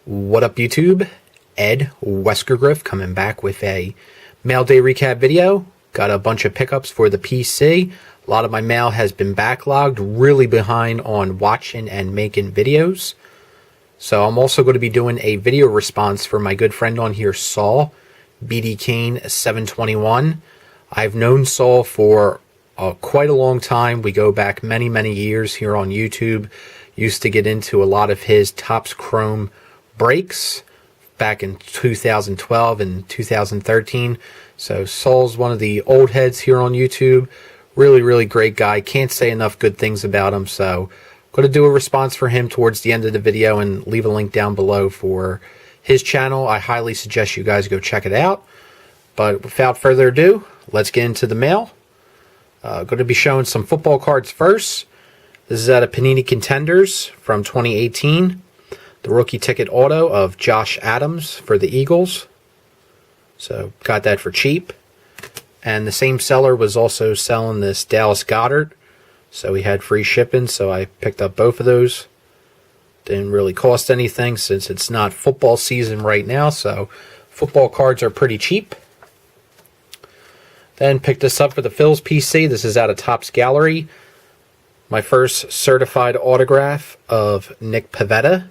What up, YouTube? Ed WeskerGriff coming back with a Mailday Recap video. Got a bunch of pickups for the PC. A lot of my mail has been backlogged, really behind on watching and making videos. So I'm also going to be doing a video response for my good friend on here, Saul, bdkane721. I've known Saul for quite a long time. We go back many years here on YouTube. Used to get into a lot of his Topps Chrome breaks back in 2012 and 2013. So Saul's one of the old heads here on YouTube. Really great guy. Can't say enough good things about him. So I'm going to do a response for him towards the end of the video and leave a link down below for his channel. I highly suggest you guys go check it out. But without further ado, let's get into the mail. Going to be showing some football cards first. This is out of Panini Contenders from 2018. The rookie ticket auto of Josh Adams for the Eagles. So got that for cheap. And the same seller was also selling this Dallas Goedert. So he had free shipping, so I picked up both of those. Didn't really cost anything since it's not football season right now, so football cards are pretty cheap. Then picked this up for the Phil's PC. This is out of Topps Gallery. My first certified autograph of Nick Pavetta.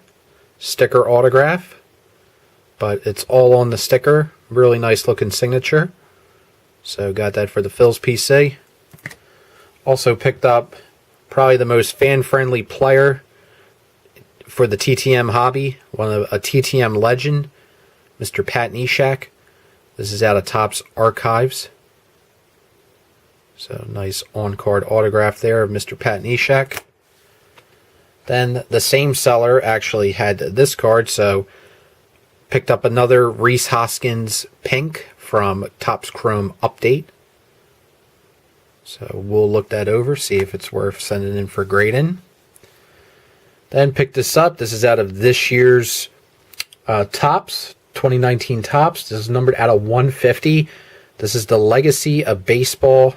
Sticker autograph. But it's all on the sticker. Really nice looking signature. So got that for the Phil's PC. Also picked up probably the most fan-friendly player for the TTM hobby. A TTM legend. Mr. Pat Neshek. This is out of Topps Archives. So nice on-card autograph there of Mr. Pat Neshek. Then the same seller actually had this card, so picked up another Rhys Hoskins pink from Topps Chrome Update. So we'll look that over, see if it's worth sending in for grading. Then picked this up. This is out of this year's Topps, 2019 Topps. This is numbered out of 150. This is the Legacy of Baseball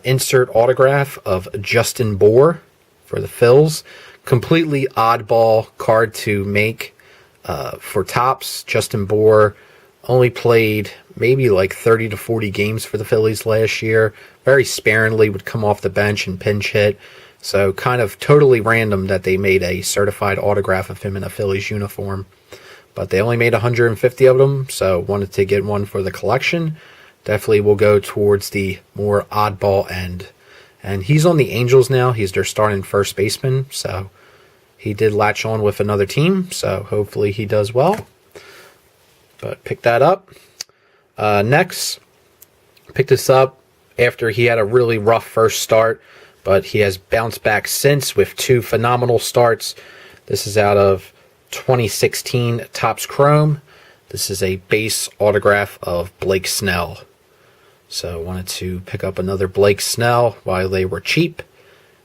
insert autograph of Justin Bour for the Phils. Completely oddball card to make for Topps. Justin Bour only played maybe like 30 to 40 games for the Phillies last year. Very sparingly would come off the bench and pinch hit. So kind of totally random that they made a certified autograph of him in a Phillies uniform. But they only made 150 of them, so wanted to get one for the collection. Definitely will go towards the more oddball end. And he's on the Angels now. He's their starting first baseman. So he did latch on with another team. So hopefully he does well. But pick that up. Next, picked this up after he had a really rough first start. But he has bounced back since with two phenomenal starts. This is out of 2016 Topps Chrome. This is a base autograph of Blake Snell. So I wanted to pick up another Blake Snell while they were cheap.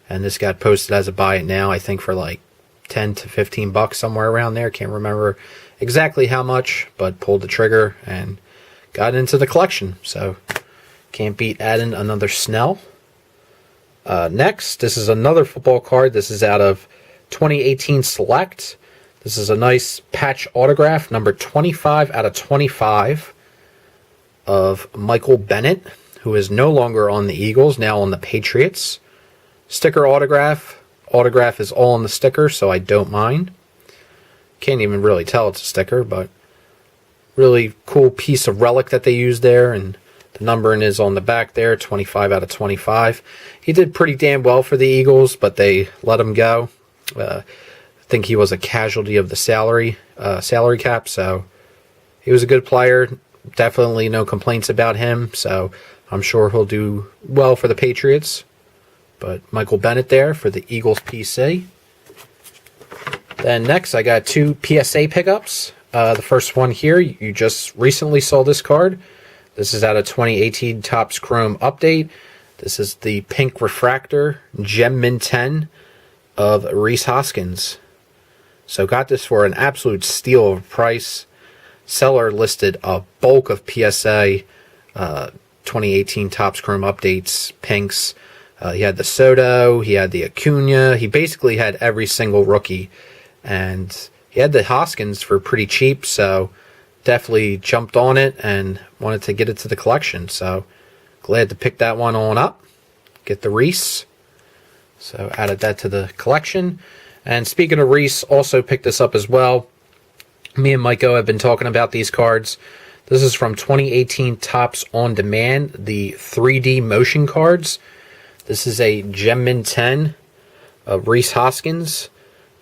And this got posted as a buy it now, I think for like 10 to 15 bucks, somewhere around there. Can't remember exactly how much, but pulled the trigger and got into the collection. So can't beat adding another Snell. Next, this is another football card. This is out of 2018 Select. This is a nice patch autograph, number 25 out of 25 of Michael Bennett, who is no longer on the Eagles, now on the Patriots. Sticker autograph. Autograph is all on the sticker, so I don't mind. Can't even really tell it's a sticker, but really cool piece of relic that they used there, and the numbering is on the back there, 25 out of 25. He did pretty damn well for the Eagles, but they let him go. I think he was a casualty of the salary cap, so he was a good player. Definitely no complaints about him, so I'm sure he'll do well for the Patriots. But Michael Bennett there for the Eagles PC. Then next, I got two PSA pickups. The first one here, you just recently saw this card. This is out of 2018 Topps Chrome Update. This is the pink refractor Gem Mint 10 of Rhys Hoskins. So got this for an absolute steal of a price. Seller listed a bulk of PSA 2018 Topps Chrome Updates pinks. He had the Soto, he had the Acuna, he basically had every single rookie. And he had the Hoskins for pretty cheap, so definitely jumped on it and wanted to get it to the collection. So glad to pick that one on up. Get the Reese. So added that to the collection. And speaking of Reese, also picked this up as well. Me and Maiko have been talking about these cards. This is from 2018 Topps On Demand, the 3D motion cards. This is a Gem Mint 10 of Reese Hoskins.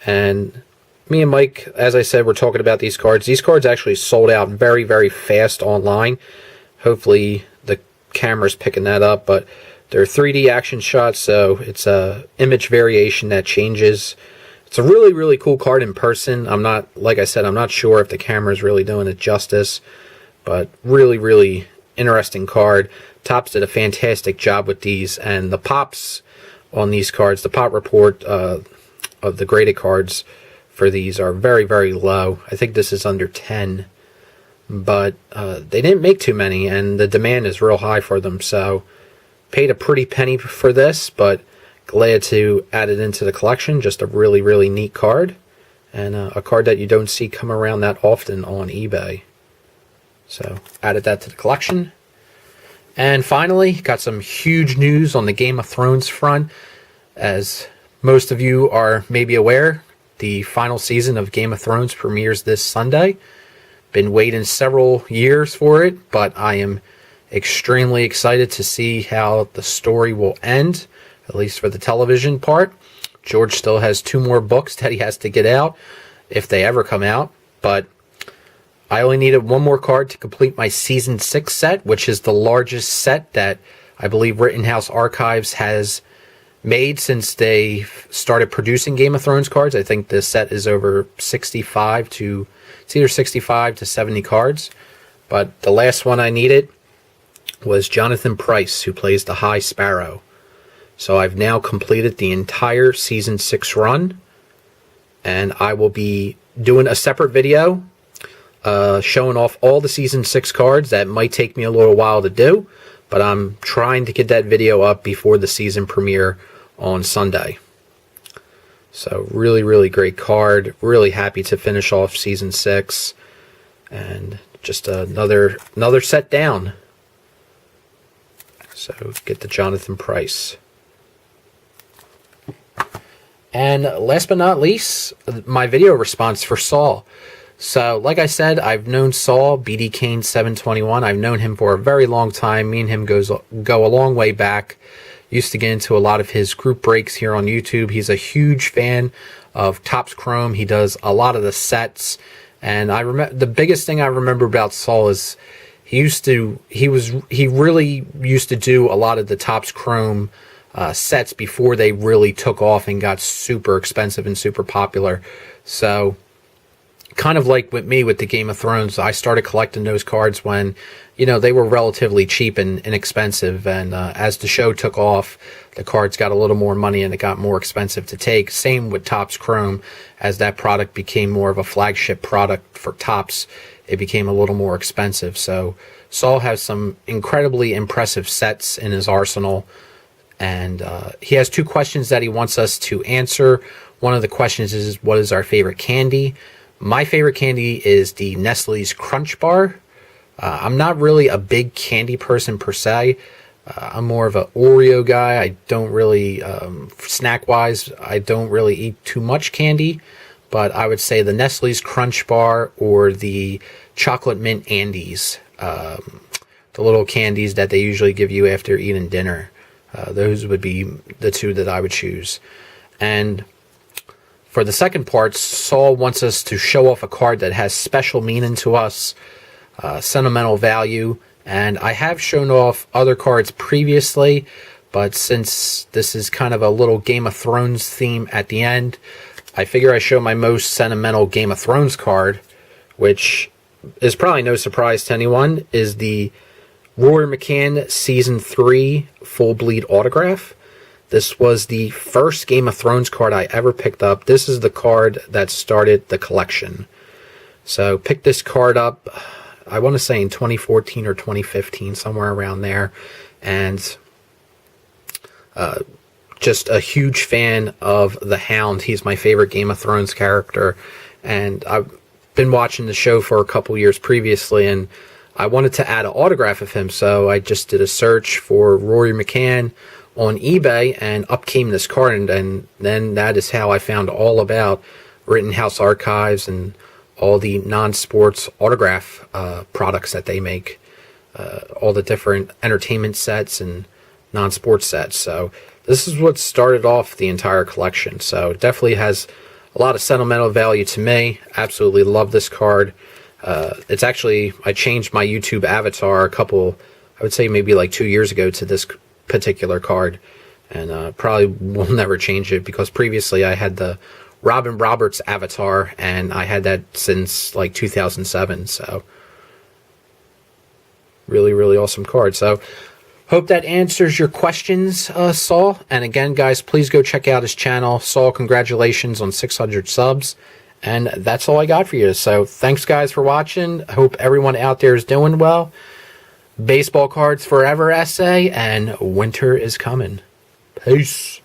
And me and Mike, as I said, we're talking about these cards. These cards actually sold out very, very fast online. Hopefully the camera's picking that up, but they're 3D action shots, so it's a image variation that changes. It's a really, really cool card in person. Like I said, I'm not sure if the camera's really doing it justice, but really, really interesting card. Topps did a fantastic job with these, and the pops on these cards, the pop report of the graded cards for these are very, very low. I think this is under 10, but they didn't make too many, and the demand is real high for them, so paid a pretty penny for this, but glad to add it into the collection. Just a really, really neat card, and a card that you don't see come around that often on eBay. So added that to the collection. And finally, got some huge news on the Game of Thrones front. As most of you are maybe aware, the final season of Game of Thrones premieres this Sunday. Been waiting several years for it, but I am extremely excited to see how the story will end, at least for the television part. George still has 2 more books that he has to get out, if they ever come out, but I only needed 1 more card to complete my Season 6 set, which is the largest set that I believe Rittenhouse Archives has made since they started producing Game of Thrones cards. I think this set is over 65 to 70 cards, but the last one I needed was Jonathan Pryce, who plays the High Sparrow. So I've now completed the entire Season 6 run, and I will be doing a separate video showing off all the Season 6 cards. That might take me a little while to do, but I'm trying to get that video up before the season premiere on Sunday. So really, really great card. Really happy to finish off Season 6, and just another set down. So get the Jonathan Pryce. And last but not least, my video response for Saul. So like I said, I've known Saul, bdkane721. I've known him for a very long time. Me and him go a long way back. Used to get into a lot of his group breaks here on YouTube. He's a huge fan of Topps Chrome. He does a lot of the sets. And I remember the biggest thing I remember about Saul is he really used to do a lot of the Topps Chrome sets before they really took off and got super expensive and super popular. So kind of like with me with the Game of Thrones, I started collecting those cards when, they were relatively cheap and inexpensive. And as the show took off, the cards got a little more money and it got more expensive to take. Same with Topps Chrome. As that product became more of a flagship product for Topps, it became a little more expensive. So Saul has some incredibly impressive sets in his arsenal. And he has 2 questions that he wants us to answer. One of the questions is, what is our favorite candy? My favorite candy is the Nestle's Crunch Bar. I'm not really a big candy person per se. I'm more of an Oreo guy. I don't really, snack-wise, I don't really eat too much candy. But I would say the Nestle's Crunch Bar or the Chocolate Mint Andes. The little candies that they usually give you after eating dinner. Those would be the 2 that I would choose. And for the second part, Saul wants us to show off a card that has special meaning to us, sentimental value. And I have shown off other cards previously, but since this is kind of a little Game of Thrones theme at the end, I figure I show my most sentimental Game of Thrones card, which is probably no surprise to anyone, is the Rory McCann Season 3 Full Bleed Autograph. This was the first Game of Thrones card I ever picked up. This is the card that started the collection. So picked this card up, I want to say in 2014 or 2015, somewhere around there. And just a huge fan of the Hound. He's my favorite Game of Thrones character. and I've been watching the show for a couple years previously, and I wanted to add an autograph of him, so I just did a search for Rory McCann on eBay, and up came this card, and then that is how I found all about Rittenhouse Archives and all the non-sports autograph products that they make, all the different entertainment sets and non-sports sets. So this is what started off the entire collection. So it definitely has a lot of sentimental value to me. Absolutely love this card. It's actually, I changed my YouTube avatar I would say maybe like 2 years ago to this particular card, and probably will never change it, because previously I had the Robin Roberts avatar, and I had that since like 2007. So really, really awesome card. So hope that answers your questions, Saul. And again, guys, please go check out his channel. Saul, congratulations on 600 subs. And that's all I got for you. So thanks, guys, for watching. I hope everyone out there is doing well. Baseball cards forever, essay, and winter is coming. Peace.